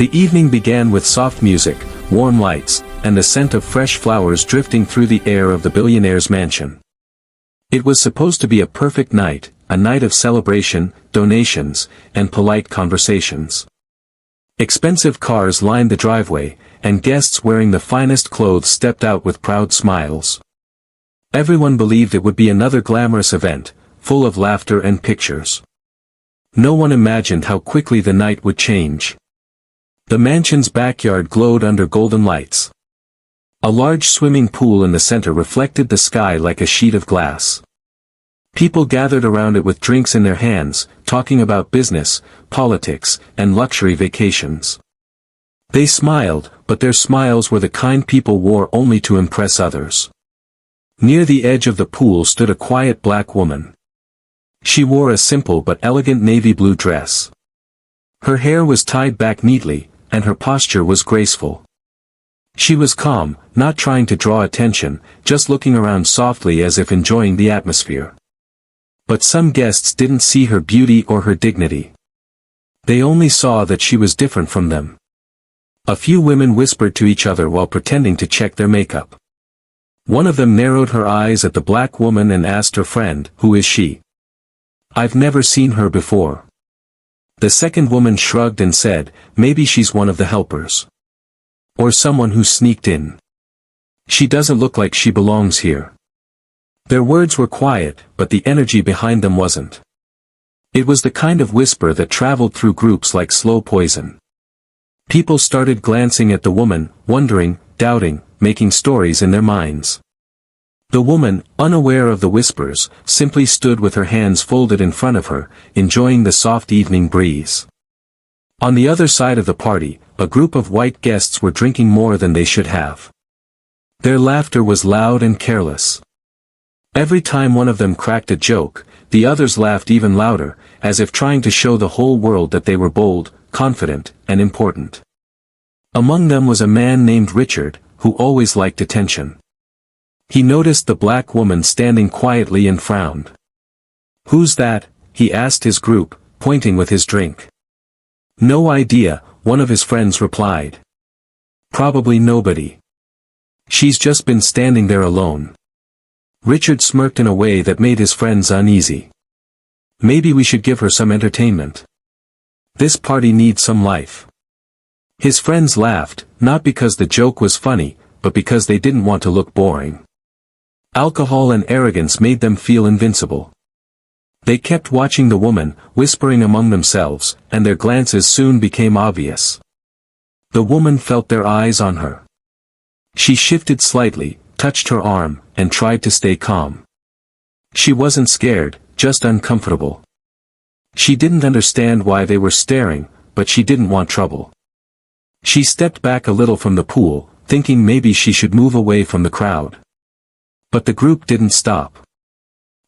The evening began with soft music, warm lights, and the scent of fresh flowers drifting through the air of the billionaire's mansion. It was supposed to be a perfect night, a night of celebration, donations, and polite conversations. Expensive cars lined the driveway, and guests wearing the finest clothes stepped out with proud smiles. Everyone believed it would be another glamorous event, full of laughter and pictures. No one imagined how quickly the night would change. The mansion's backyard glowed under golden lights. A large swimming pool in the center reflected the sky like a sheet of glass. People gathered around it with drinks in their hands, talking about business, politics, and luxury vacations. They smiled, but their smiles were the kind people wore only to impress others. Near the edge of the pool stood a quiet black woman. She wore a simple but elegant navy blue dress. Her hair was tied back neatly, and her posture was graceful. She was calm, not trying to draw attention, just looking around softly as if enjoying the atmosphere. But some guests didn't see her beauty or her dignity. They only saw that she was different from them. A few women whispered to each other while pretending to check their makeup. One of them narrowed her eyes at the black woman and asked her friend, "Who is she? I've never seen her before." The second woman shrugged and said, "Maybe she's one of the helpers. Or someone who sneaked in. She doesn't look like she belongs here." Their words were quiet, but the energy behind them wasn't. It was the kind of whisper that traveled through groups like slow poison. People started glancing at the woman, wondering, doubting, making stories in their minds. The woman, unaware of the whispers, simply stood with her hands folded in front of her, enjoying the soft evening breeze. On the other side of the party, a group of white guests were drinking more than they should have. Their laughter was loud and careless. Every time one of them cracked a joke, the others laughed even louder, as if trying to show the whole world that they were bold, confident, and important. Among them was a man named Richard, who always liked attention. He noticed the black woman standing quietly and frowned. "Who's that?" he asked his group, pointing with his drink. "No idea," one of his friends replied. "Probably nobody. She's just been standing there alone." Richard smirked in a way that made his friends uneasy. "Maybe we should give her some entertainment. This party needs some life." His friends laughed, not because the joke was funny, but because they didn't want to look boring. Alcohol and arrogance made them feel invincible. They kept watching the woman, whispering among themselves, and their glances soon became obvious. The woman felt their eyes on her. She shifted slightly, touched her arm, and tried to stay calm. She wasn't scared, just uncomfortable. She didn't understand why they were staring, but she didn't want trouble. She stepped back a little from the pool, thinking maybe she should move away from the crowd. But the group didn't stop.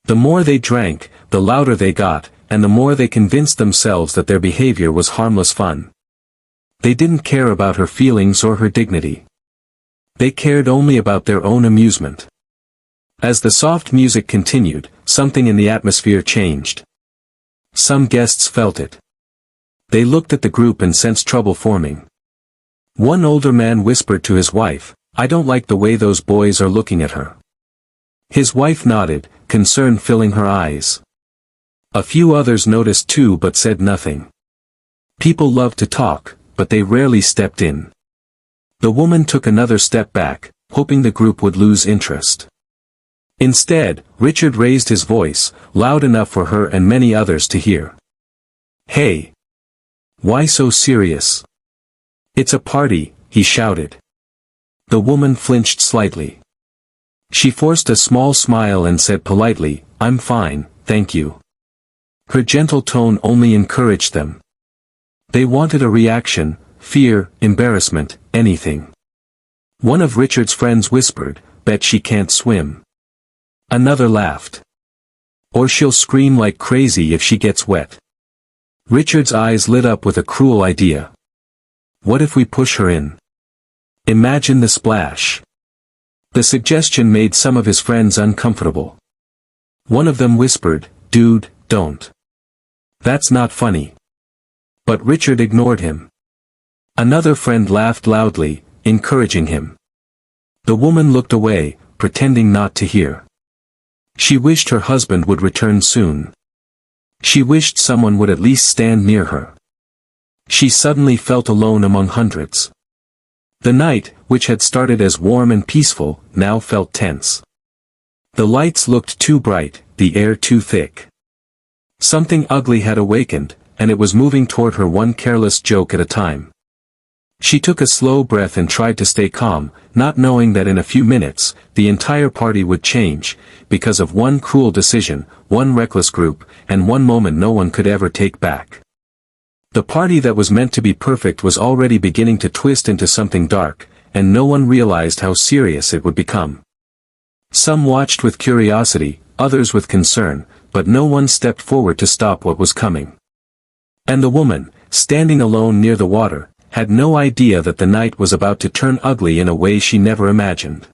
The more they drank, the louder they got, and the more they convinced themselves that their behavior was harmless fun. They didn't care about her feelings or her dignity. They cared only about their own amusement. As the soft music continued, something in the atmosphere changed. Some guests felt it. They looked at the group and sensed trouble forming. One older man whispered to his wife, "I don't like the way those boys are looking at her." His wife nodded, concern filling her eyes. A few others noticed too but said nothing. People loved to talk, but they rarely stepped in. The woman took another step back, hoping the group would lose interest. Instead, Richard raised his voice, loud enough for her and many others to hear. "Hey! Why so serious? It's a party," he shouted. The woman flinched slightly. She forced a small smile and said politely, "I'm fine, thank you." Her gentle tone only encouraged them. They wanted a reaction, fear, embarrassment, anything. One of Richard's friends whispered, "Bet she can't swim." Another laughed. "Or she'll scream like crazy if she gets wet." Richard's eyes lit up with a cruel idea. "What if we push her in? Imagine the splash." The suggestion made some of his friends uncomfortable. One of them whispered, "Dude, don't. That's not funny." But Richard ignored him. Another friend laughed loudly, encouraging him. The woman looked away, pretending not to hear. She wished her husband would return soon. She wished someone would at least stand near her. She suddenly felt alone among hundreds. The night, which had started as warm and peaceful, now felt tense. The lights looked too bright, the air too thick. Something ugly had awakened, and it was moving toward her one careless joke at a time. She took a slow breath and tried to stay calm, not knowing that in a few minutes, the entire party would change, because of one cruel decision, one reckless group, and one moment no one could ever take back. The party that was meant to be perfect was already beginning to twist into something dark, and no one realized how serious it would become. Some watched with curiosity, others with concern, but no one stepped forward to stop what was coming. And the woman, standing alone near the water, had no idea that the night was about to turn ugly in a way she never imagined.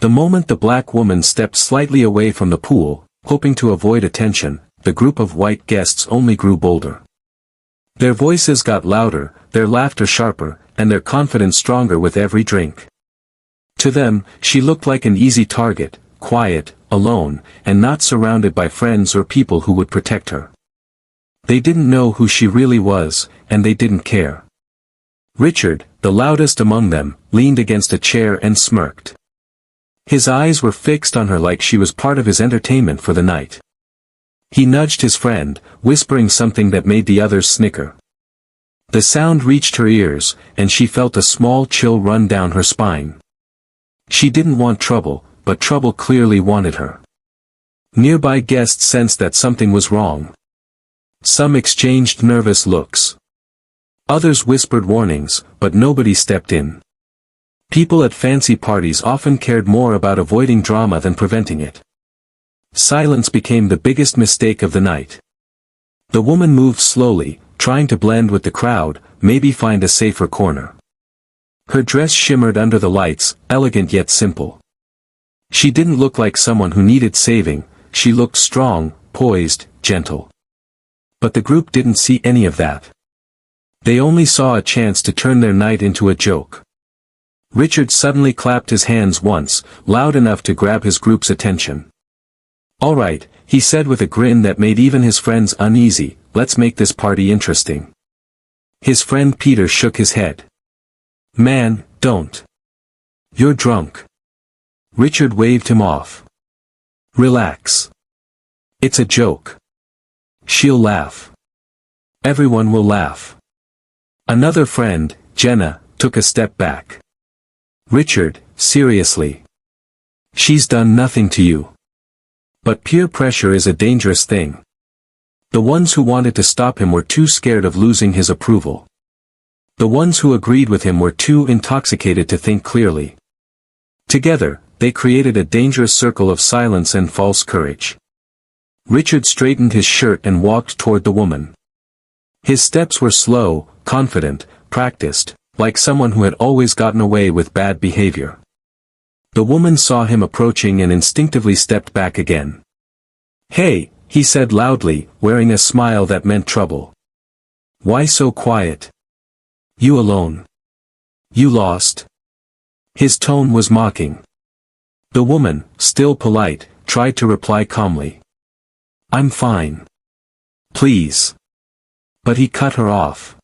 The moment the black woman stepped slightly away from the pool, hoping to avoid attention, the group of white guests only grew bolder. Their voices got louder, their laughter sharper, and their confidence stronger with every drink. To them, she looked like an easy target, quiet, alone, and not surrounded by friends or people who would protect her. They didn't know who she really was, and they didn't care. Richard, the loudest among them, leaned against a chair and smirked. His eyes were fixed on her like she was part of his entertainment for the night. He nudged his friend, whispering something that made the others snicker. The sound reached her ears, and she felt a small chill run down her spine. She didn't want trouble, but trouble clearly wanted her. Nearby guests sensed that something was wrong. Some exchanged nervous looks. Others whispered warnings, but nobody stepped in. People at fancy parties often cared more about avoiding drama than preventing it. Silence became the biggest mistake of the night. The woman moved slowly, trying to blend with the crowd, maybe find a safer corner. Her dress shimmered under the lights, elegant yet simple. She didn't look like someone who needed saving, she looked strong, poised, gentle. But the group didn't see any of that. They only saw a chance to turn their night into a joke. Richard suddenly clapped his hands once, loud enough to grab his group's attention. "All right," he said with a grin that made even his friends uneasy, "let's make this party interesting." His friend Peter shook his head. "Man, don't. You're drunk." Richard waved him off. "Relax. It's a joke. She'll laugh. Everyone will laugh." Another friend, Jenna, took a step back. "Richard, seriously. She's done nothing to you." But peer pressure is a dangerous thing. The ones who wanted to stop him were too scared of losing his approval. The ones who agreed with him were too intoxicated to think clearly. Together, they created a dangerous circle of silence and false courage. Richard straightened his shirt and walked toward the woman. His steps were slow, confident, practiced, like someone who had always gotten away with bad behavior. The woman saw him approaching and instinctively stepped back again. "Hey," he said loudly, wearing a smile that meant trouble. "Why so quiet? You alone? You lost?" His tone was mocking. The woman, still polite, tried to reply calmly. "I'm fine. Please." But he cut her off.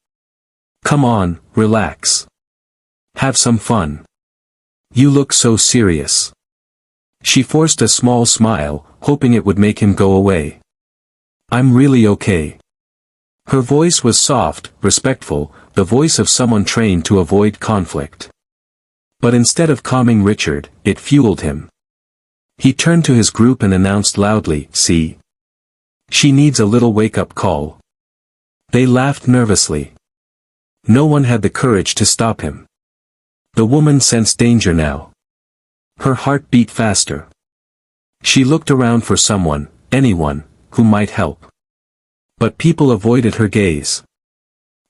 "Come on, relax. Have some fun. You look so serious." She forced a small smile, hoping it would make him go away. "I'm really okay." Her voice was soft, respectful, the voice of someone trained to avoid conflict. But instead of calming Richard, it fueled him. He turned to his group and announced loudly, "See? She needs a little wake-up call." They laughed nervously. No one had the courage to stop him. The woman sensed danger now. Her heart beat faster. She looked around for someone, anyone, who might help. But people avoided her gaze.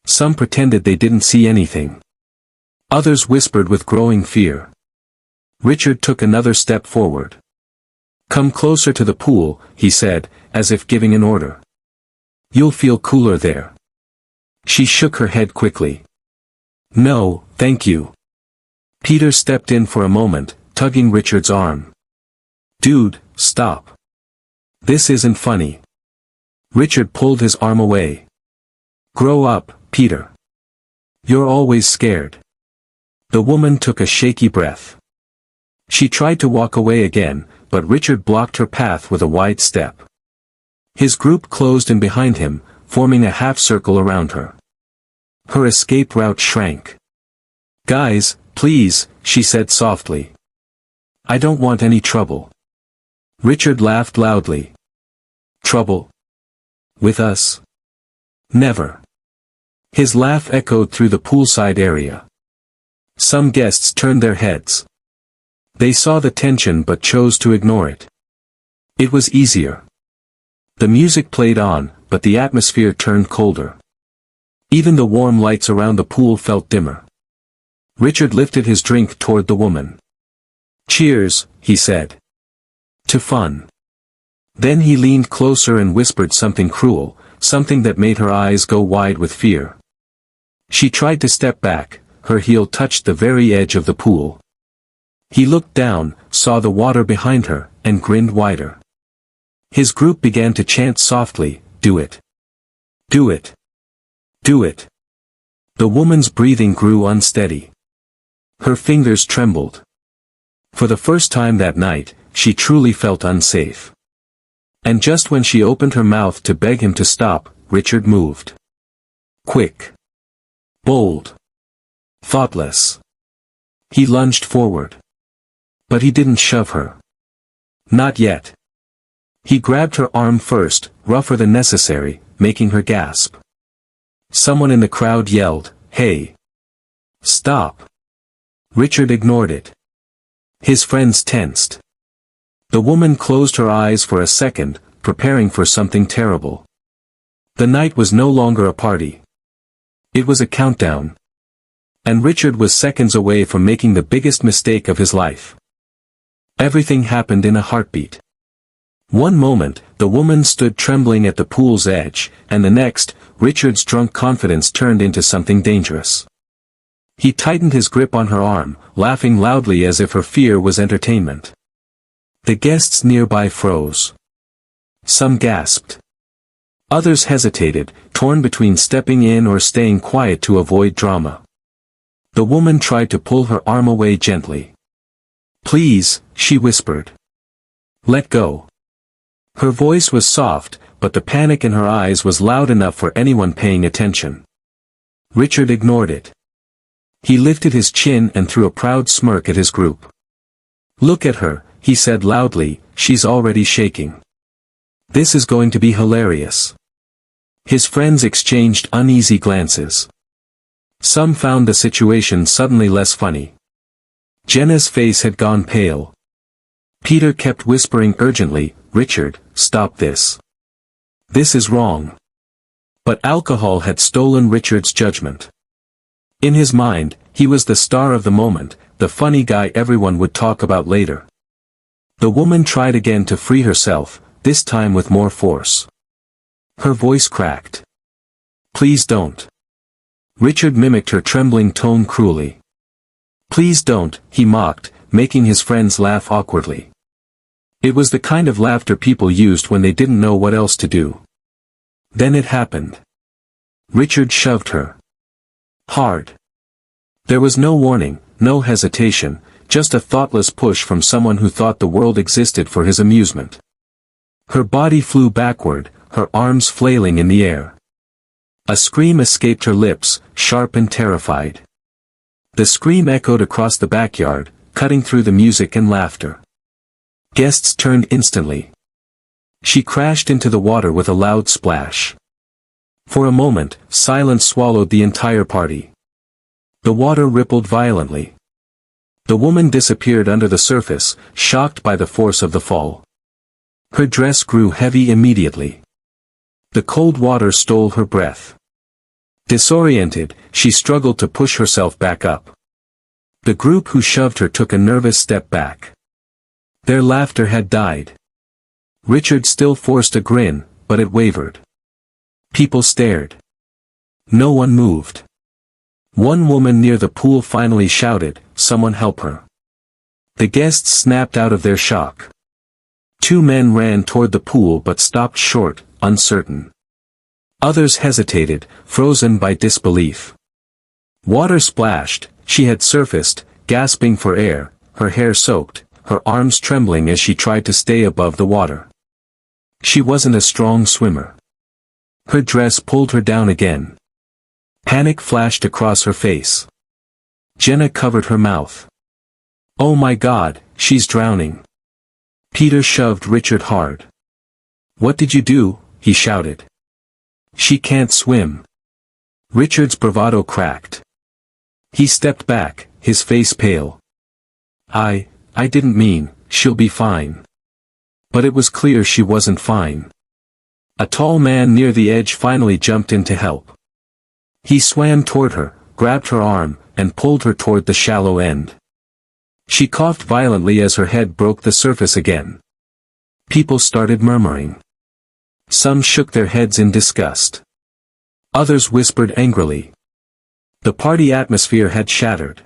Some pretended they didn't see anything. Others whispered with growing fear. Richard took another step forward. "Come closer to the pool," he said, as if giving an order. "You'll feel cooler there." She shook her head quickly. No, thank you. Peter stepped in for a moment, tugging Richard's arm. Dude, stop. This isn't funny. Richard pulled his arm away. Grow up, Peter. You're always scared. The woman took a shaky breath. She tried to walk away again, but Richard blocked her path with a wide step. His group closed in behind him, forming a half-circle around her. Her escape route shrank. Guys, please, she said softly. I don't want any trouble. Richard laughed loudly. Trouble? With us? Never. His laugh echoed through the poolside area. Some guests turned their heads. They saw the tension but chose to ignore it. It was easier. The music played on, but the atmosphere turned colder. Even the warm lights around the pool felt dimmer. Richard lifted his drink toward the woman. Cheers, he said. To fun. Then he leaned closer and whispered something cruel, something that made her eyes go wide with fear. She tried to step back, her heel touched the very edge of the pool. He looked down, saw the water behind her, and grinned wider. His group began to chant softly, do it. Do it. Do it. The woman's breathing grew unsteady. Her fingers trembled. For the first time that night, she truly felt unsafe. And just when she opened her mouth to beg him to stop, Richard moved. Quick. Bold. Thoughtless. He lunged forward. But he didn't shove her. Not yet. He grabbed her arm first, rougher than necessary, making her gasp. Someone in the crowd yelled, "Hey! Stop!" Richard ignored it. His friends tensed. The woman closed her eyes for a second, preparing for something terrible. The night was no longer a party. It was a countdown. And Richard was seconds away from making the biggest mistake of his life. Everything happened in a heartbeat. One moment, the woman stood trembling at the pool's edge, and the next, Richard's drunk confidence turned into something dangerous. He tightened his grip on her arm, laughing loudly as if her fear was entertainment. The guests nearby froze. Some gasped. Others hesitated, torn between stepping in or staying quiet to avoid drama. The woman tried to pull her arm away gently. "Please," she whispered. "Let go." Her voice was soft, but the panic in her eyes was loud enough for anyone paying attention. Richard ignored it. He lifted his chin and threw a proud smirk at his group. "Look at her," he said loudly, "she's already shaking. This is going to be hilarious." His friends exchanged uneasy glances. Some found the situation suddenly less funny. Jenna's face had gone pale. Peter kept whispering urgently, "Richard, stop this. This is wrong." But alcohol had stolen Richard's judgment. In his mind, he was the star of the moment, the funny guy everyone would talk about later. The woman tried again to free herself, this time with more force. Her voice cracked. "Please don't." Richard mimicked her trembling tone cruelly. "Please don't," he mocked, making his friends laugh awkwardly. It was the kind of laughter people used when they didn't know what else to do. Then it happened. Richard shoved her. Hard. There was no warning, no hesitation, just a thoughtless push from someone who thought the world existed for his amusement. Her body flew backward, her arms flailing in the air. A scream escaped her lips, sharp and terrified. The scream echoed across the backyard, cutting through the music and laughter. Guests turned instantly. She crashed into the water with a loud splash. For a moment, silence swallowed the entire party. The water rippled violently. The woman disappeared under the surface, shocked by the force of the fall. Her dress grew heavy immediately. The cold water stole her breath. Disoriented, she struggled to push herself back up. The group who shoved her took a nervous step back. Their laughter had died. Richard still forced a grin, but it wavered. People stared. No one moved. One woman near the pool finally shouted, "Someone help her." The guests snapped out of their shock. Two men ran toward the pool but stopped short, uncertain. Others hesitated, frozen by disbelief. Water splashed, she had surfaced, gasping for air, her hair soaked, her arms trembling as she tried to stay above the water. She wasn't a strong swimmer. Her dress pulled her down again. Panic flashed across her face. Jenna covered her mouth. "Oh my God, she's drowning." Peter shoved Richard hard. "What did you do?" he shouted. "She can't swim." Richard's bravado cracked. He stepped back, his face pale. I didn't mean, she'll be fine." But it was clear she wasn't fine. A tall man near the edge finally jumped in to help. He swam toward her, grabbed her arm, and pulled her toward the shallow end. She coughed violently as her head broke the surface again. People started murmuring. Some shook their heads in disgust. Others whispered angrily. The party atmosphere had shattered.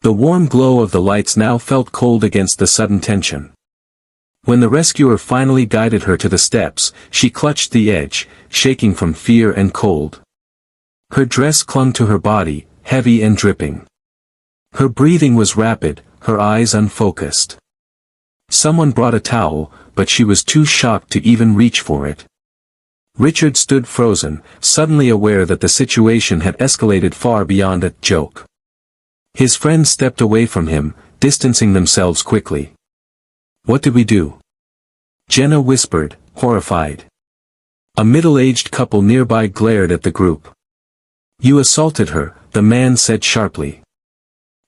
The warm glow of the lights now felt cold against the sudden tension. When the rescuer finally guided her to the steps, she clutched the edge, shaking from fear and cold. Her dress clung to her body, heavy and dripping. Her breathing was rapid, her eyes unfocused. Someone brought a towel, but she was too shocked to even reach for it. Richard stood frozen, suddenly aware that the situation had escalated far beyond a joke. His friends stepped away from him, distancing themselves quickly. "What did we do?" Jenna whispered, horrified. A middle-aged couple nearby glared at the group. "You assaulted her," the man said sharply.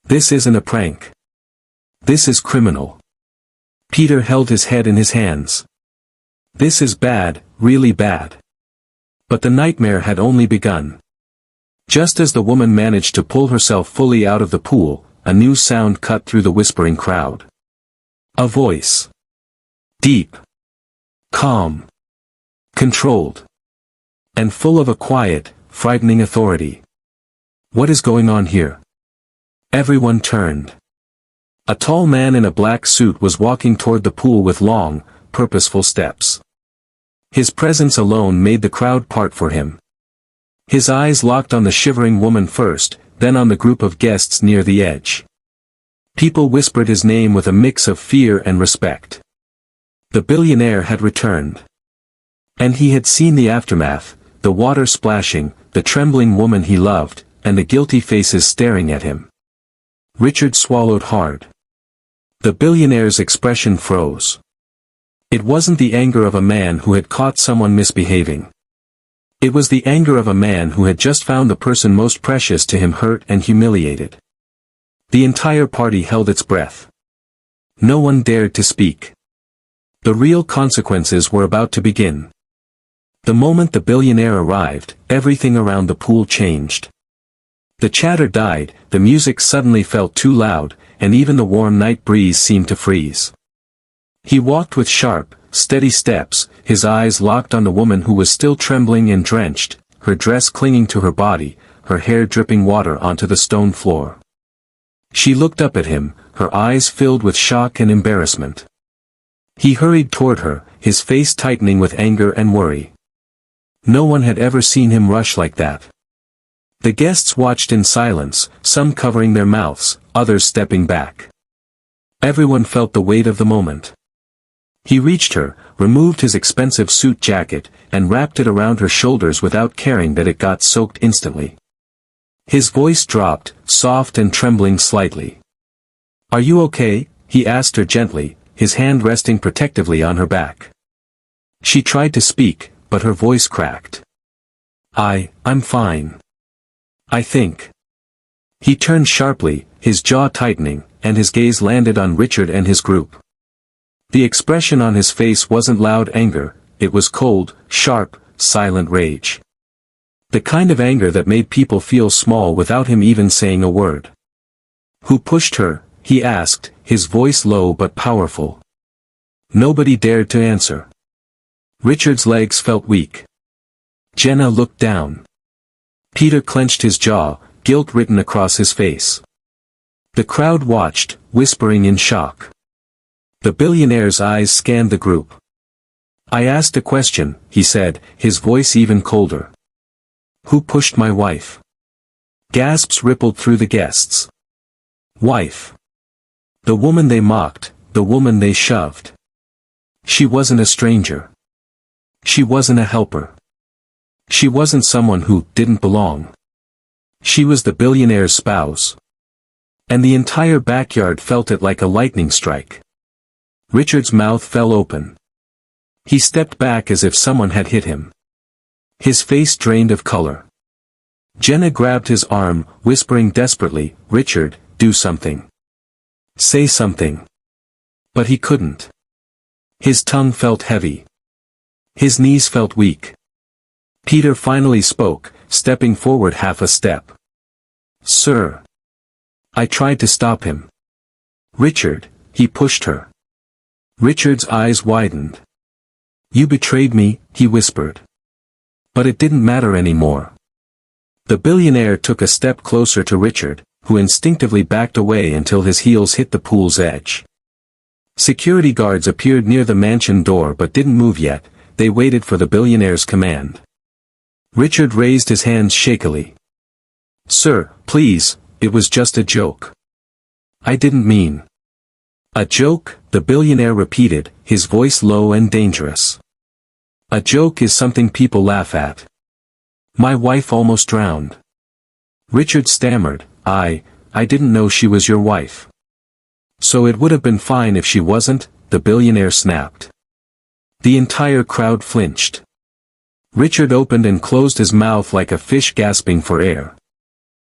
"This isn't a prank. This is criminal." Peter held his head in his hands. "This is bad, really bad." But the nightmare had only begun. Just as the woman managed to pull herself fully out of the pool, a new sound cut through the whispering crowd. A voice. Deep. Calm. Controlled. And full of a quiet, frightening authority. "What is going on here?" Everyone turned. A tall man in a black suit was walking toward the pool with long, purposeful steps. His presence alone made the crowd part for him. His eyes locked on the shivering woman first, then on the group of guests near the edge. People whispered his name with a mix of fear and respect. The billionaire had returned. And he had seen the aftermath, the water splashing, the trembling woman he loved, and the guilty faces staring at him. Richard swallowed hard. The billionaire's expression froze. It wasn't the anger of a man who had caught someone misbehaving. It was the anger of a man who had just found the person most precious to him hurt and humiliated. The entire party held its breath. No one dared to speak. The real consequences were about to begin. The moment the billionaire arrived, everything around the pool changed. The chatter died, the music suddenly felt too loud, and even the warm night breeze seemed to freeze. He walked with sharp, steady steps, his eyes locked on the woman who was still trembling and drenched, her dress clinging to her body, her hair dripping water onto the stone floor. She looked up at him, her eyes filled with shock and embarrassment. He hurried toward her, his face tightening with anger and worry. No one had ever seen him rush like that. The guests watched in silence, some covering their mouths, others stepping back. Everyone felt the weight of the moment. He reached her, removed his expensive suit jacket, and wrapped it around her shoulders without caring that it got soaked instantly. His voice dropped, soft and trembling slightly. "Are you okay?" he asked her gently, his hand resting protectively on her back. She tried to speak, but her voice cracked. I'm fine. I think." He turned sharply, his jaw tightening, and his gaze landed on Richard and his group. The expression on his face wasn't loud anger, it was cold, sharp, silent rage. The kind of anger that made people feel small without him even saying a word. "Who pushed her?" he asked, his voice low but powerful. Nobody dared to answer. Richard's legs felt weak. Jenna looked down. Peter clenched his jaw, guilt written across his face. The crowd watched, whispering in shock. The billionaire's eyes scanned the group. "I asked a question," he said, his voice even colder. "Who pushed my wife?" Gasps rippled through the guests. Wife. The woman they mocked, the woman they shoved. She wasn't a stranger. She wasn't a helper. She wasn't someone who didn't belong. She was the billionaire's spouse. And the entire backyard felt it like a lightning strike. Richard's mouth fell open. He stepped back as if someone had hit him. His face drained of color. Jenna grabbed his arm, whispering desperately, "Richard, do something. Say something." But he couldn't. His tongue felt heavy. His knees felt weak. Peter finally spoke, stepping forward half a step. "Sir." "I tried to stop him." "Richard," he pushed her. Richard's eyes widened. "You betrayed me," he whispered. But it didn't matter anymore. The billionaire took a step closer to Richard, who instinctively backed away until his heels hit the pool's edge. Security guards appeared near the mansion door but didn't move yet, they waited for the billionaire's command. Richard raised his hands shakily. "Sir, please, it was just a joke. I didn't mean." "A joke," the billionaire repeated, his voice low and dangerous. "A joke is something people laugh at. My wife almost drowned." Richard stammered, I didn't know she was your wife." "So it would have been fine if she wasn't," the billionaire snapped. The entire crowd flinched. Richard opened and closed his mouth like a fish gasping for air.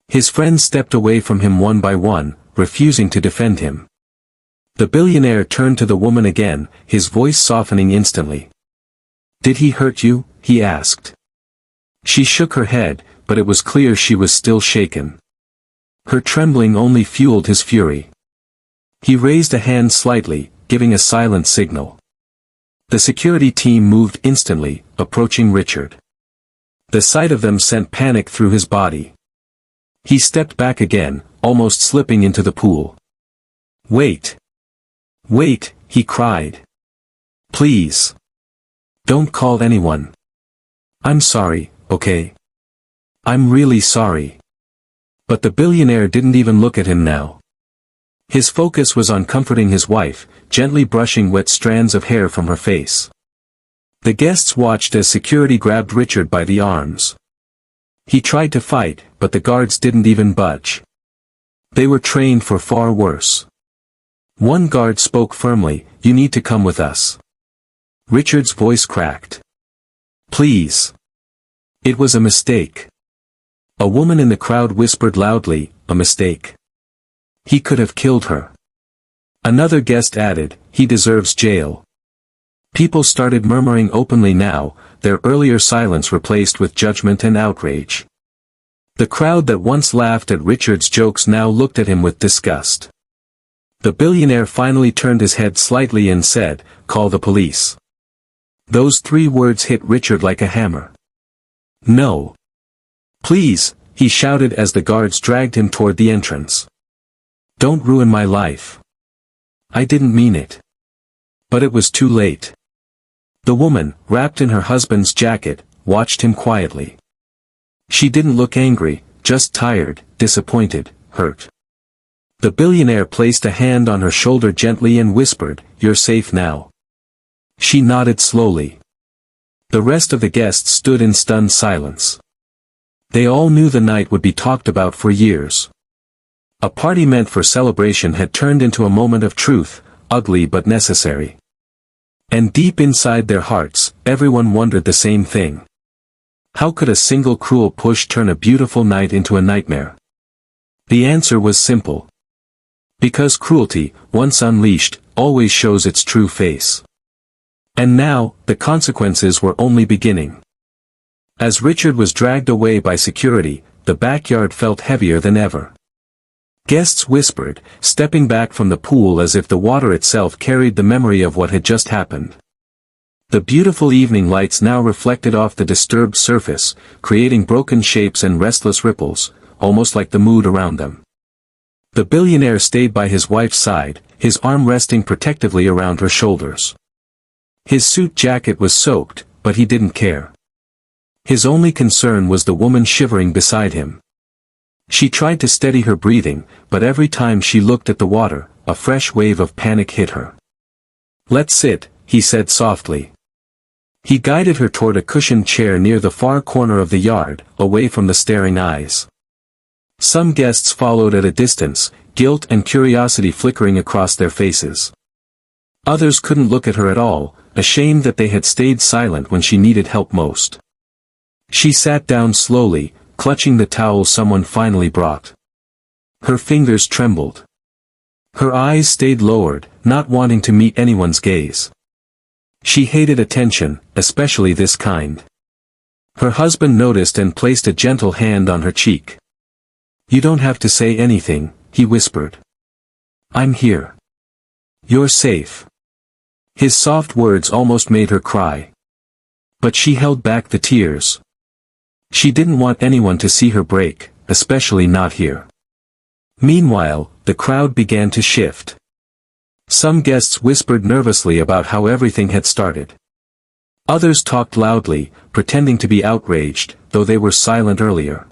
His friends stepped away from him one by one, refusing to defend him. The billionaire turned to the woman again, his voice softening instantly. "Did he hurt you?" he asked. She shook her head, but it was clear she was still shaken. Her trembling only fueled his fury. He raised a hand slightly, giving a silent signal. The security team moved instantly, approaching Richard. The sight of them sent panic through his body. He stepped back again, almost slipping into the pool. "Wait! Wait!" he cried. "Please! Don't call anyone. I'm sorry, okay? I'm really sorry." But the billionaire didn't even look at him now. His focus was on comforting his wife, gently brushing wet strands of hair from her face. The guests watched as security grabbed Richard by the arms. He tried to fight, but the guards didn't even budge. They were trained for far worse. One guard spoke firmly, "You need to come with us." Richard's voice cracked. "Please." It was a mistake. A woman in the crowd whispered loudly, "A mistake. He could have killed her." Another guest added, "He deserves jail." People started murmuring openly now, their earlier silence replaced with judgment and outrage. The crowd that once laughed at Richard's jokes now looked at him with disgust. The billionaire finally turned his head slightly and said, "Call the police." Those 3 words hit Richard like a hammer. "No. Please," he shouted as the guards dragged him toward the entrance. "Don't ruin my life. I didn't mean it." But it was too late. The woman, wrapped in her husband's jacket, watched him quietly. She didn't look angry, just tired, disappointed, hurt. The billionaire placed a hand on her shoulder gently and whispered, "You're safe now." She nodded slowly. The rest of the guests stood in stunned silence. They all knew the night would be talked about for years. A party meant for celebration had turned into a moment of truth, ugly but necessary. And deep inside their hearts, everyone wondered the same thing. How could a single cruel push turn a beautiful night into a nightmare? The answer was simple. Because cruelty, once unleashed, always shows its true face. And now, the consequences were only beginning. As Richard was dragged away by security, the backyard felt heavier than ever. Guests whispered, stepping back from the pool as if the water itself carried the memory of what had just happened. The beautiful evening lights now reflected off the disturbed surface, creating broken shapes and restless ripples, almost like the mood around them. The billionaire stayed by his wife's side, his arm resting protectively around her shoulders. His suit jacket was soaked, but he didn't care. His only concern was the woman shivering beside him. She tried to steady her breathing, but every time she looked at the water, a fresh wave of panic hit her. "Let's sit," he said softly. He guided her toward a cushioned chair near the far corner of the yard, away from the staring eyes. Some guests followed at a distance, guilt and curiosity flickering across their faces. Others couldn't look at her at all, ashamed that they had stayed silent when she needed help most. She sat down slowly, clutching the towel someone finally brought. Her fingers trembled. Her eyes stayed lowered, not wanting to meet anyone's gaze. She hated attention, especially this kind. Her husband noticed and placed a gentle hand on her cheek. "You don't have to say anything," he whispered. "I'm here. You're safe." His soft words almost made her cry. But she held back the tears. She didn't want anyone to see her break, especially not here. Meanwhile, the crowd began to shift. Some guests whispered nervously about how everything had started. Others talked loudly, pretending to be outraged, though they were silent earlier.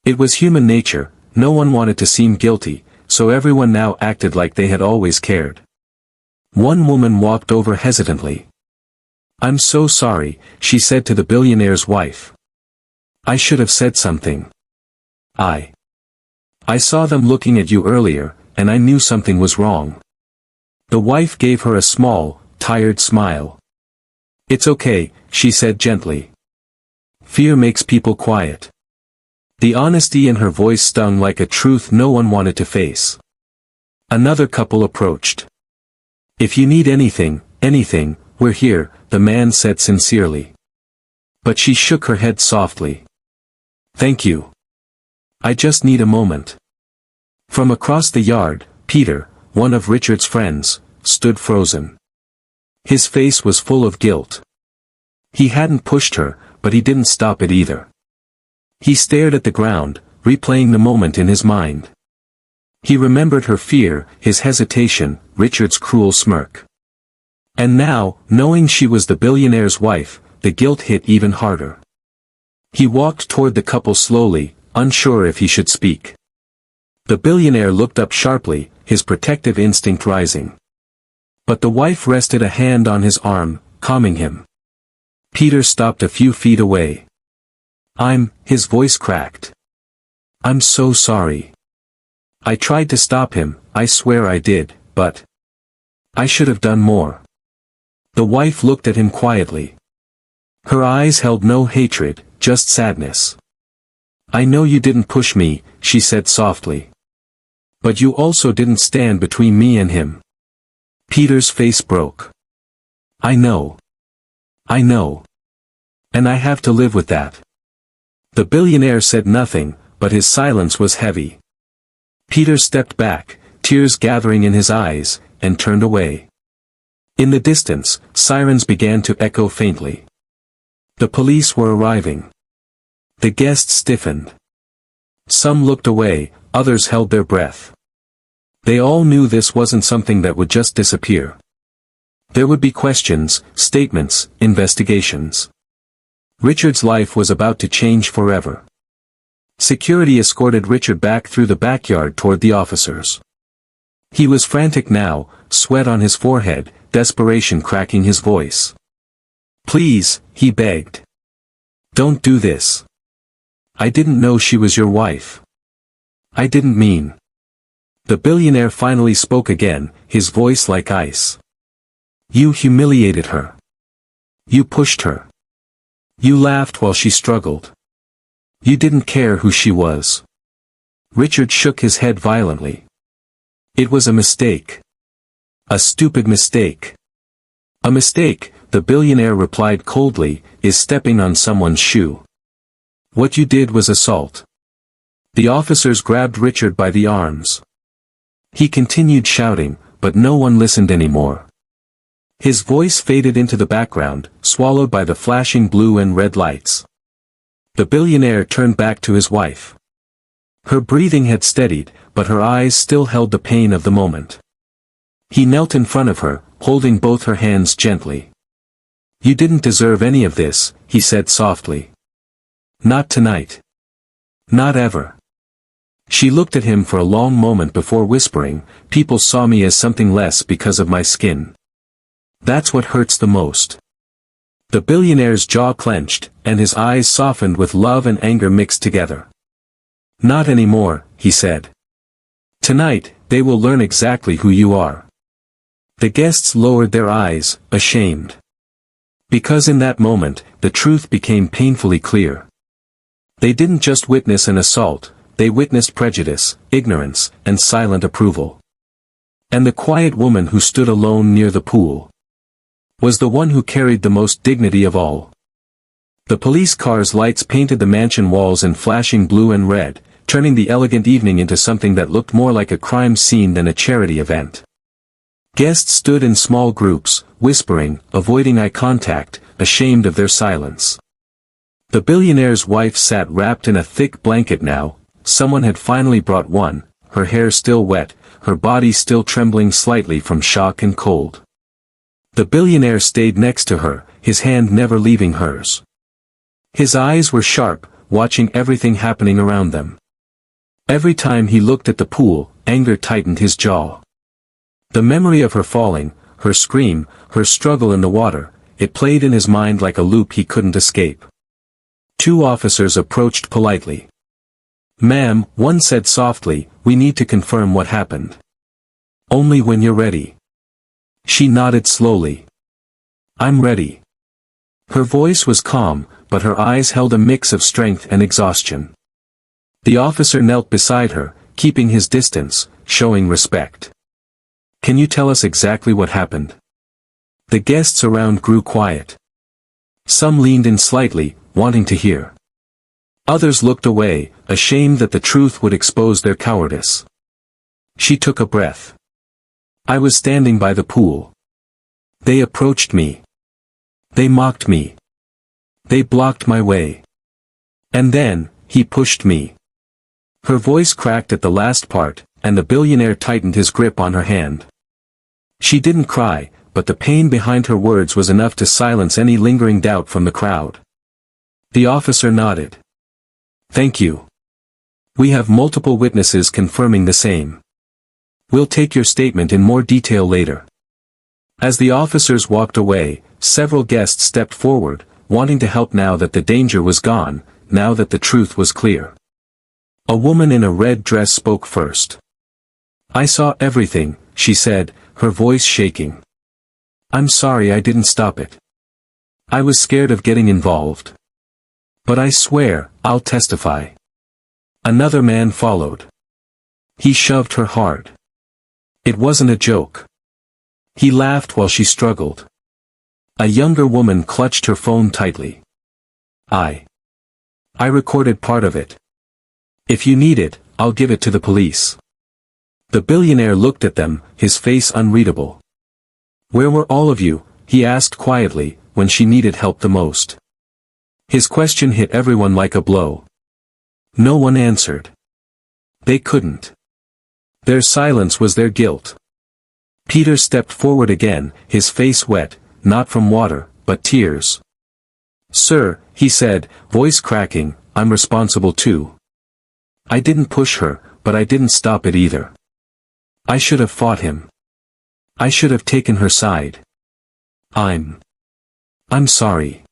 It was human nature, no one wanted to seem guilty, so everyone now acted like they had always cared. One woman walked over hesitantly. "I'm so sorry," she said to the billionaire's wife. "I should have said something. I saw them looking at you earlier, and I knew something was wrong." The wife gave her a small, tired smile. "It's okay," she said gently. "Fear makes people quiet." The honesty in her voice stung like a truth no one wanted to face. Another couple approached. "If you need anything, we're here," the man said sincerely. But she shook her head softly. "Thank you. I just need a moment." From across the yard, Peter, one of Richard's friends, stood frozen. His face was full of guilt. He hadn't pushed her, but he didn't stop it either. He stared at the ground, replaying the moment in his mind. He remembered her fear, his hesitation, Richard's cruel smirk. And now, knowing she was the billionaire's wife, the guilt hit even harder. He walked toward the couple slowly, unsure if he should speak. The billionaire looked up sharply, his protective instinct rising. But the wife rested a hand on his arm, calming him. Peter stopped a few feet away. His voice cracked. "I'm so sorry. I tried to stop him, I swear I did, but I should have done more." The wife looked at him quietly. Her eyes held no hatred, just sadness. "I know you didn't push me," she said softly. "But you also didn't stand between me and him." Peter's face broke. I know. And I have to live with that." The billionaire said nothing, but his silence was heavy. Peter stepped back, tears gathering in his eyes, and turned away. In the distance, sirens began to echo faintly. The police were arriving. The guests stiffened. Some looked away, others held their breath. They all knew this wasn't something that would just disappear. There would be questions, statements, investigations. Richard's life was about to change forever. Security escorted Richard back through the backyard toward the officers. He was frantic now, sweat on his forehead, desperation cracking his voice. "Please," he begged. "Don't do this. I didn't know she was your wife. I didn't mean." The billionaire finally spoke again, his voice like ice. "You humiliated her. You pushed her. You laughed while she struggled. You didn't care who she was." Richard shook his head violently. "It was a mistake. A stupid mistake." "A mistake," the billionaire replied coldly, "is stepping on someone's shoe. What you did was assault." The officers grabbed Richard by the arms. He continued shouting, but no one listened anymore. His voice faded into the background, swallowed by the flashing blue and red lights. The billionaire turned back to his wife. Her breathing had steadied, but her eyes still held the pain of the moment. He knelt in front of her, holding both her hands gently. "You didn't deserve any of this," he said softly. "Not tonight. Not ever." She looked at him for a long moment before whispering, "People saw me as something less because of my skin. That's what hurts the most." The billionaire's jaw clenched, and his eyes softened with love and anger mixed together. "Not anymore," he said. "Tonight, they will learn exactly who you are." The guests lowered their eyes, ashamed. Because in that moment, the truth became painfully clear. They didn't just witness an assault, they witnessed prejudice, ignorance, and silent approval. And the quiet woman who stood alone near the pool was the one who carried the most dignity of all. The police car's lights painted the mansion walls in flashing blue and red, turning the elegant evening into something that looked more like a crime scene than a charity event. Guests stood in small groups, whispering, avoiding eye contact, ashamed of their silence. The billionaire's wife sat wrapped in a thick blanket now. Someone had finally brought one, her hair still wet, her body still trembling slightly from shock and cold. The billionaire stayed next to her, his hand never leaving hers. His eyes were sharp, watching everything happening around them. Every time he looked at the pool, anger tightened his jaw. The memory of her falling, her scream, her struggle in the water, it played in his mind like a loop he couldn't escape. Two officers approached politely. "Ma'am," one said softly, "we need to confirm what happened." "Only when you're ready." She nodded slowly. "I'm ready." Her voice was calm, but her eyes held a mix of strength and exhaustion. The officer knelt beside her, keeping his distance, showing respect. "Can you tell us exactly what happened?" The guests around grew quiet. Some leaned in slightly, wanting to hear. Others looked away, ashamed that the truth would expose their cowardice. She took a breath. "I was standing by the pool. They approached me. They mocked me. They blocked my way. And then, he pushed me." Her voice cracked at the last part, and the billionaire tightened his grip on her hand. She didn't cry, but the pain behind her words was enough to silence any lingering doubt from the crowd. The officer nodded. "Thank you. We have multiple witnesses confirming the same. We'll take your statement in more detail later." As the officers walked away, several guests stepped forward, wanting to help now that the danger was gone, now that the truth was clear. A woman in a red dress spoke first. "I saw everything," she said, her voice shaking. "I'm sorry I didn't stop it. I was scared of getting involved. But I swear, I'll testify." Another man followed. He shoved her hard. It wasn't a joke. He laughed while she struggled. A younger woman clutched her phone tightly. I recorded part of it. If you need it, I'll give it to the police." The billionaire looked at them, his face unreadable. "Where were all of you," he asked quietly, "when she needed help the most?" His question hit everyone like a blow. No one answered. They couldn't. Their silence was their guilt. Peter stepped forward again, his face wet, not from water, but tears. "Sir," he said, voice cracking, "I'm responsible too. I didn't push her, but I didn't stop it either. I should have fought him. I should have taken her side. I'm sorry."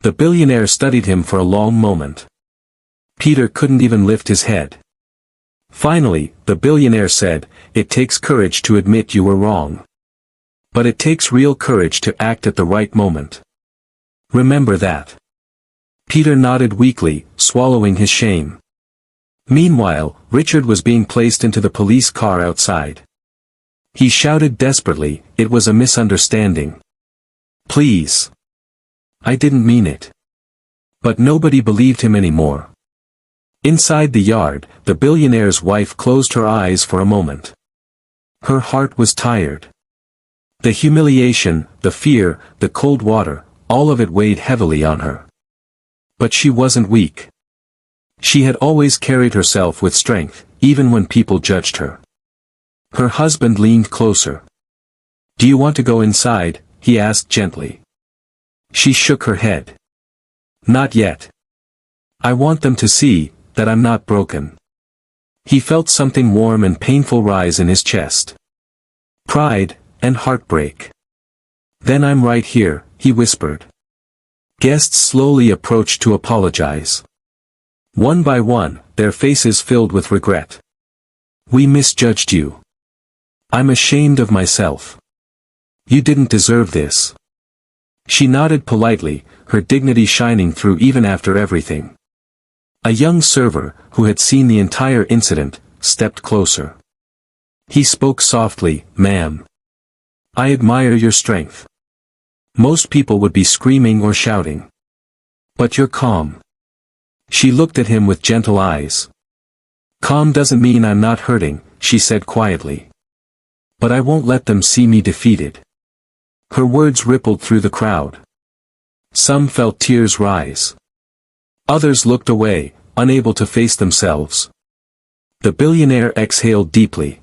The billionaire studied him for a long moment. Peter couldn't even lift his head. Finally, the billionaire said, "It takes courage to admit you were wrong. But it takes real courage to act at the right moment. Remember that." Peter nodded weakly, swallowing his shame. Meanwhile, Richard was being placed into the police car outside. He shouted desperately, "It was a misunderstanding. Please. I didn't mean it." But nobody believed him anymore. Inside the yard, the billionaire's wife closed her eyes for a moment. Her heart was tired. The humiliation, the fear, the cold water, all of it weighed heavily on her. But she wasn't weak. She had always carried herself with strength, even when people judged her. Her husband leaned closer. "Do you want to go inside?" he asked gently. She shook her head. "Not yet. I want them to see that I'm not broken." He felt something warm and painful rise in his chest. Pride, and heartbreak. "Then I'm right here," he whispered. Guests slowly approached to apologize. One by one, their faces filled with regret. "We misjudged you. I'm ashamed of myself. You didn't deserve this." She nodded politely, her dignity shining through even after everything. A young server, who had seen the entire incident, stepped closer. He spoke softly, "Ma'am. I admire your strength. Most people would be screaming or shouting. But you're calm." She looked at him with gentle eyes. "Calm doesn't mean I'm not hurting," she said quietly. "But I won't let them see me defeated." Her words rippled through the crowd. Some felt tears rise. Others looked away, unable to face themselves. The billionaire exhaled deeply.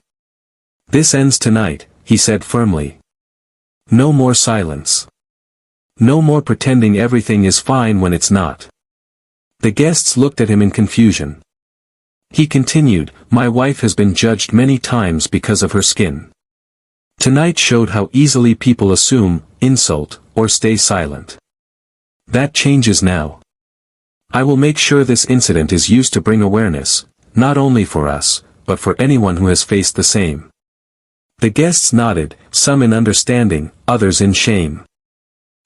"This ends tonight," he said firmly. "No more silence. No more pretending everything is fine when it's not." The guests looked at him in confusion. He continued, "My wife has been judged many times because of her skin. Tonight showed how easily people assume, insult, or stay silent. That changes now. I will make sure this incident is used to bring awareness, not only for us, but for anyone who has faced the same." The guests nodded, some in understanding, others in shame.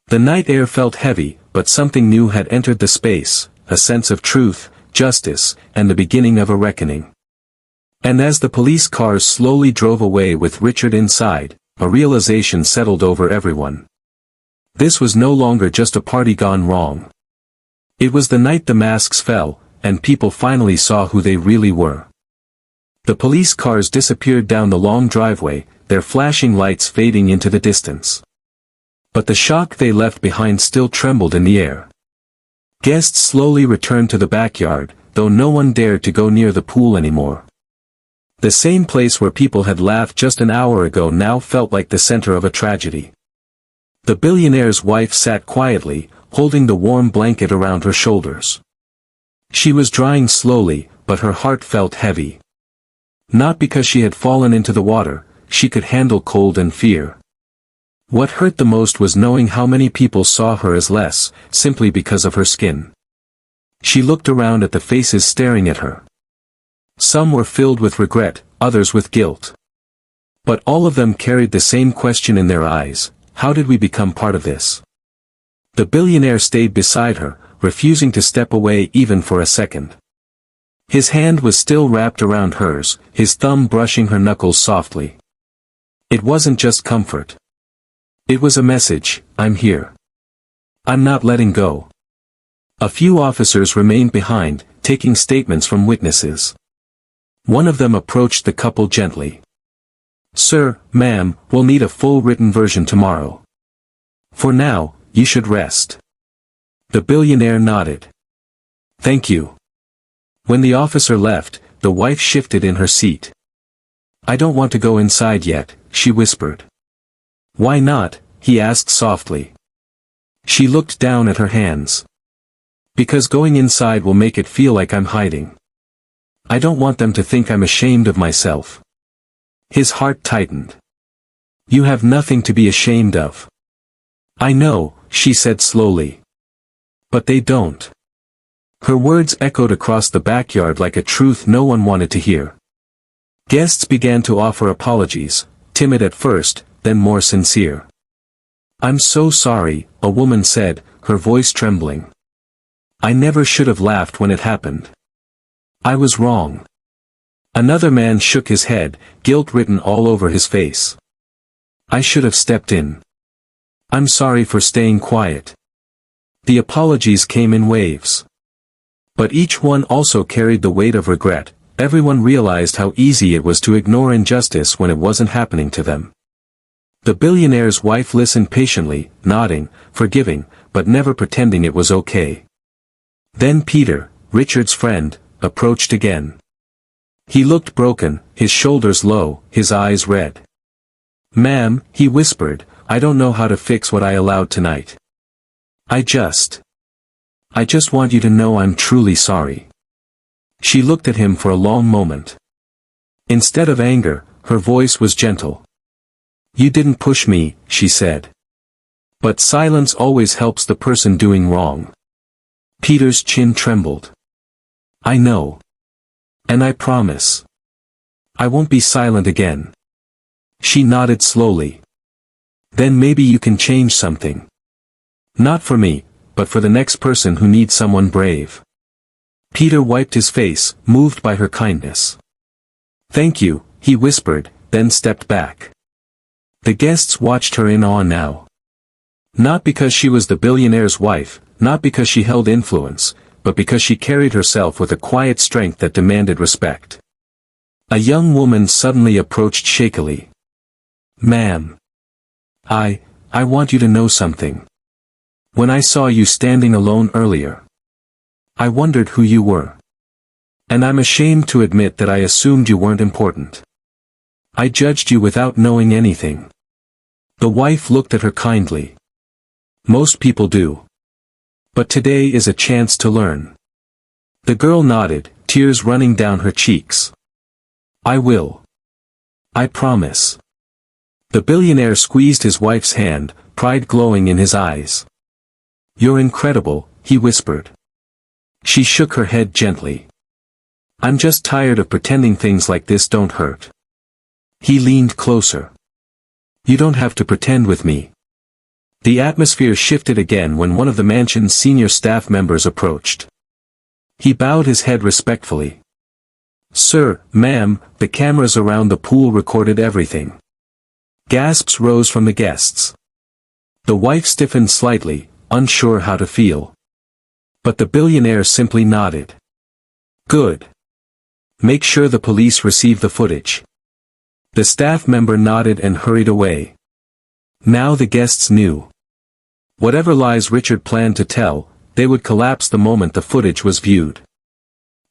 The night air felt heavy, but something new had entered the space, a sense of truth, justice, and the beginning of a reckoning. And as the police cars slowly drove away with Richard inside, a realization settled over everyone. This was no longer just a party gone wrong. It was the night the masks fell, and people finally saw who they really were. The police cars disappeared down the long driveway, their flashing lights fading into the distance. But the shock they left behind still trembled in the air. Guests slowly returned to the backyard, though no one dared to go near the pool anymore. The same place where people had laughed just an hour ago now felt like the center of a tragedy. The billionaire's wife sat quietly, holding the warm blanket around her shoulders. She was drying slowly, but her heart felt heavy. Not because she had fallen into the water, she could handle cold and fear. What hurt the most was knowing how many people saw her as less, simply because of her skin. She looked around at the faces staring at her. Some were filled with regret, others with guilt. But all of them carried the same question in their eyes: how did we become part of this? The billionaire stayed beside her, refusing to step away even for a second. His hand was still wrapped around hers, his thumb brushing her knuckles softly. It wasn't just comfort. It was a message: I'm here. I'm not letting go. A few officers remained behind, taking statements from witnesses. One of them approached the couple gently. "Sir, ma'am, we'll need a full written version tomorrow. For now, you should rest." The billionaire nodded. "Thank you." When the officer left, the wife shifted in her seat. "I don't want to go inside yet," she whispered. "Why not?" he asked softly. She looked down at her hands. "Because going inside will make it feel like I'm hiding. I don't want them to think I'm ashamed of myself." His heart tightened. "You have nothing to be ashamed of." "I know," she said slowly. "But they don't." Her words echoed across the backyard like a truth no one wanted to hear. Guests began to offer apologies, timid at first, then more sincere. "I'm so sorry," a woman said, her voice trembling. "I never should have laughed when it happened. I was wrong." Another man shook his head, guilt written all over his face. "I should have stepped in. I'm sorry for staying quiet." The apologies came in waves. But each one also carried the weight of regret. Everyone realized how easy it was to ignore injustice when it wasn't happening to them. The billionaire's wife listened patiently, nodding, forgiving, but never pretending it was okay. Then Peter, Richard's friend, approached again. He looked broken, his shoulders low, his eyes red. "Ma'am," he whispered, "I don't know how to fix what I allowed tonight. I just want you to know I'm truly sorry." She looked at him for a long moment. Instead of anger, her voice was gentle. "You didn't push me," she said. "But silence always helps the person doing wrong." Peter's chin trembled. "I know. And I promise. I won't be silent again." She nodded slowly. "Then maybe you can change something. Not for me, but for the next person who needs someone brave." Peter wiped his face, moved by her kindness. "Thank you," he whispered, then stepped back. The guests watched her in awe now. Not because she was the billionaire's wife, not because she held influence, but because she carried herself with a quiet strength that demanded respect. A young woman suddenly approached shakily. "Ma'am. I want you to know something. When I saw you standing alone earlier, I wondered who you were. And I'm ashamed to admit that I assumed you weren't important. I judged you without knowing anything." The wife looked at her kindly. "Most people do. But today is a chance to learn." The girl nodded, tears running down her cheeks. "I will. I promise." The billionaire squeezed his wife's hand, pride glowing in his eyes. "You're incredible," he whispered. She shook her head gently. "I'm just tired of pretending things like this don't hurt." He leaned closer. "You don't have to pretend with me." The atmosphere shifted again when one of the mansion's senior staff members approached. He bowed his head respectfully. "Sir, ma'am, the cameras around the pool recorded everything." Gasps rose from the guests. The wife stiffened slightly, unsure how to feel. But the billionaire simply nodded. "Good. Make sure the police receive the footage." The staff member nodded and hurried away. Now the guests knew. Whatever lies Richard planned to tell, they would collapse the moment the footage was viewed.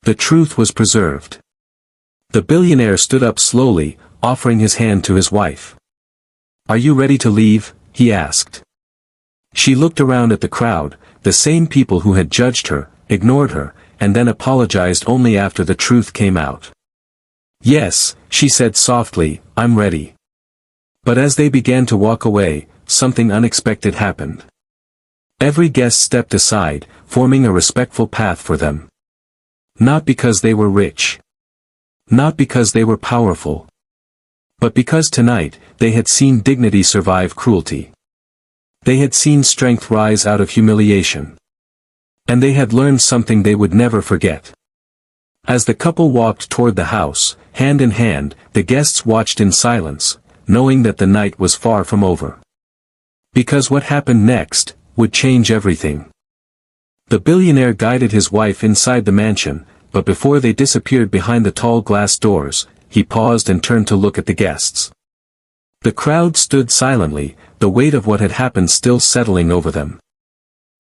The truth was preserved. The billionaire stood up slowly, offering his hand to his wife. "Are you ready to leave?" he asked. She looked around at the crowd, the same people who had judged her, ignored her, and then apologized only after the truth came out. "Yes," she said softly, "I'm ready." But as they began to walk away, something unexpected happened. Every guest stepped aside, forming a respectful path for them. Not because they were rich. Not because they were powerful. But because tonight, they had seen dignity survive cruelty. They had seen strength rise out of humiliation. And they had learned something they would never forget. As the couple walked toward the house, hand in hand, the guests watched in silence, knowing that the night was far from over. Because what happened next would change everything. The billionaire guided his wife inside the mansion, but before they disappeared behind the tall glass doors, he paused and turned to look at the guests. The crowd stood silently, the weight of what had happened still settling over them.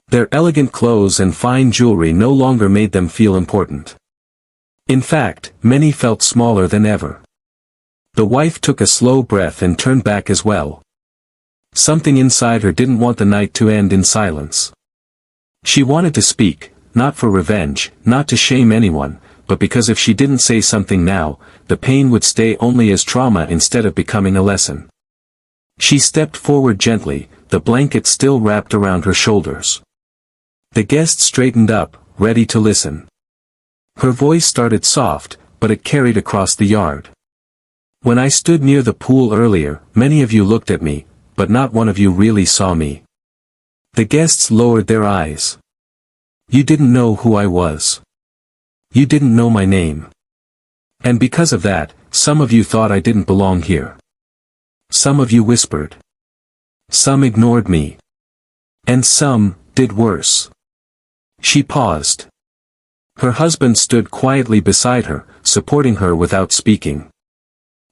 Their elegant clothes and fine jewelry no longer made them feel important. In fact, many felt smaller than ever. The wife took a slow breath and turned back as well. Something inside her didn't want the night to end in silence. She wanted to speak, not for revenge, not to shame anyone, but because if she didn't say something now, the pain would stay only as trauma instead of becoming a lesson. She stepped forward gently, the blanket still wrapped around her shoulders. The guest straightened up, ready to listen. Her voice started soft, but it carried across the yard. "When I stood near the pool earlier, many of you looked at me, but not one of you really saw me." The guests lowered their eyes. "You didn't know who I was. You didn't know my name. And because of that, some of you thought I didn't belong here. Some of you whispered. Some ignored me. And some did worse." She paused. Her husband stood quietly beside her, supporting her without speaking.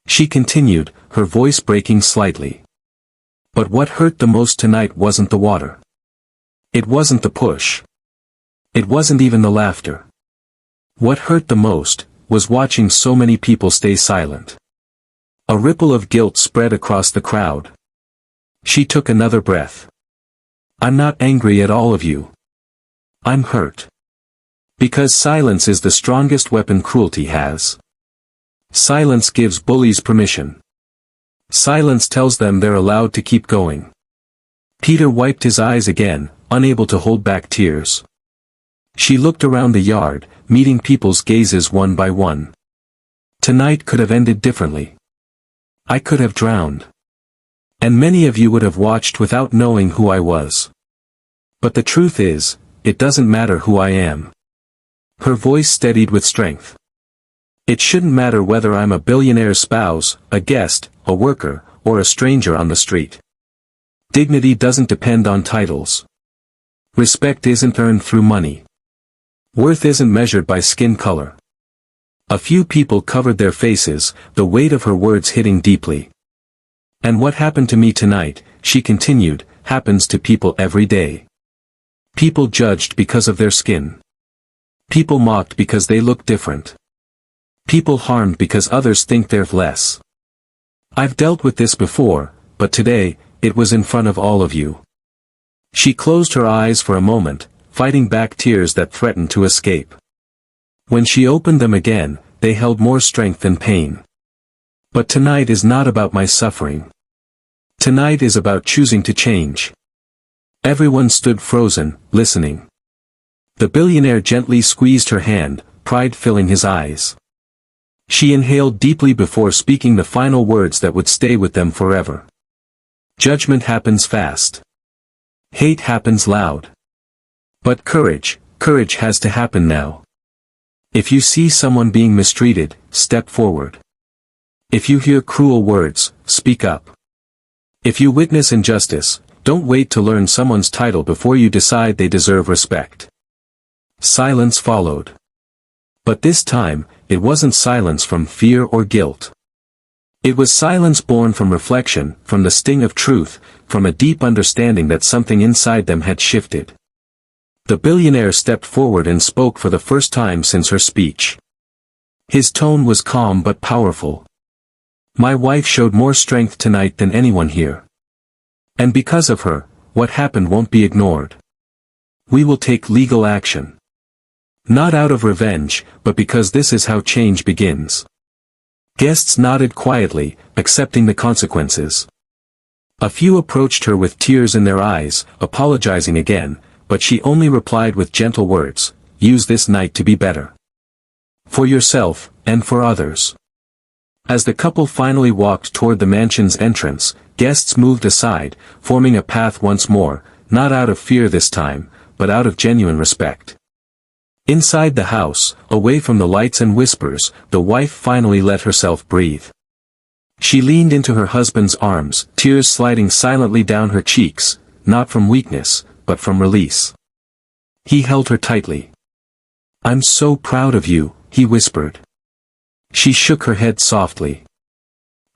She continued, her voice breaking slightly. "But what hurt the most tonight wasn't the water. It wasn't the push. It wasn't even the laughter. What hurt the most was watching so many people stay silent. A ripple of guilt spread across the crowd. She took another breath. I'm not angry at all of you. I'm hurt. Because silence is the strongest weapon cruelty has. Silence gives bullies permission. Silence tells them they're allowed to keep going. Peter wiped his eyes again, unable to hold back tears. She looked around the yard, meeting people's gazes one by one. Tonight could have ended differently. I could have drowned. And many of you would have watched without knowing who I was. But the truth is, it doesn't matter who I am. Her voice steadied with strength. It shouldn't matter whether I'm a billionaire's spouse, a guest, a worker, or a stranger on the street. Dignity doesn't depend on titles. Respect isn't earned through money. Worth isn't measured by skin color. A few people covered their faces, the weight of her words hitting deeply. And what happened to me tonight, she continued, happens to people every day. People judged because of their skin. People mocked because they look different. People harmed because others think they're less. I've dealt with this before, but today, it was in front of all of you. She closed her eyes for a moment, fighting back tears that threatened to escape. When she opened them again, they held more strength than pain. But tonight is not about my suffering. Tonight is about choosing to change. Everyone stood frozen, listening. The billionaire gently squeezed her hand, pride filling his eyes. She inhaled deeply before speaking the final words that would stay with them forever. Judgment happens fast. Hate happens loud. But courage has to happen now. If you see someone being mistreated, step forward. If you hear cruel words, speak up. If you witness injustice, don't wait to learn someone's title before you decide they deserve respect. Silence followed. But this time, it wasn't silence from fear or guilt. It was silence born from reflection, from the sting of truth, from a deep understanding that something inside them had shifted. The billionaire stepped forward and spoke for the first time since her speech. His tone was calm but powerful. My wife showed more strength tonight than anyone here. And because of her, what happened won't be ignored. We will take legal action. Not out of revenge, but because this is how change begins. Guests nodded quietly, accepting the consequences. A few approached her with tears in their eyes, apologizing again, but she only replied with gentle words, use this night to be better. For yourself, and for others. As the couple finally walked toward the mansion's entrance, guests moved aside, forming a path once more, not out of fear this time, but out of genuine respect. Inside the house, away from the lights and whispers, the wife finally let herself breathe. She leaned into her husband's arms, tears sliding silently down her cheeks, not from weakness, but from release. He held her tightly. I'm so proud of you, he whispered. She shook her head softly.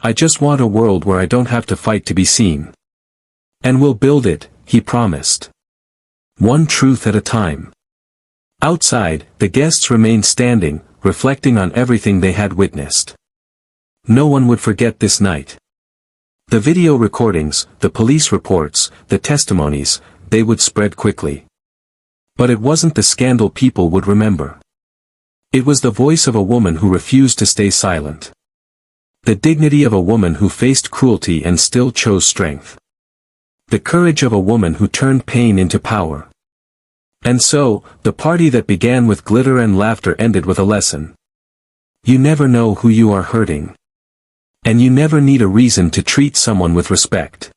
I just want a world where I don't have to fight to be seen. And we'll build it, he promised. One truth at a time. Outside, the guests remained standing, reflecting on everything they had witnessed. No one would forget this night. The video recordings, the police reports, the testimonies, they would spread quickly. But it wasn't the scandal people would remember. It was the voice of a woman who refused to stay silent. The dignity of a woman who faced cruelty and still chose strength. The courage of a woman who turned pain into power. And so, the party that began with glitter and laughter ended with a lesson. You never know who you are hurting. And you never need a reason to treat someone with respect.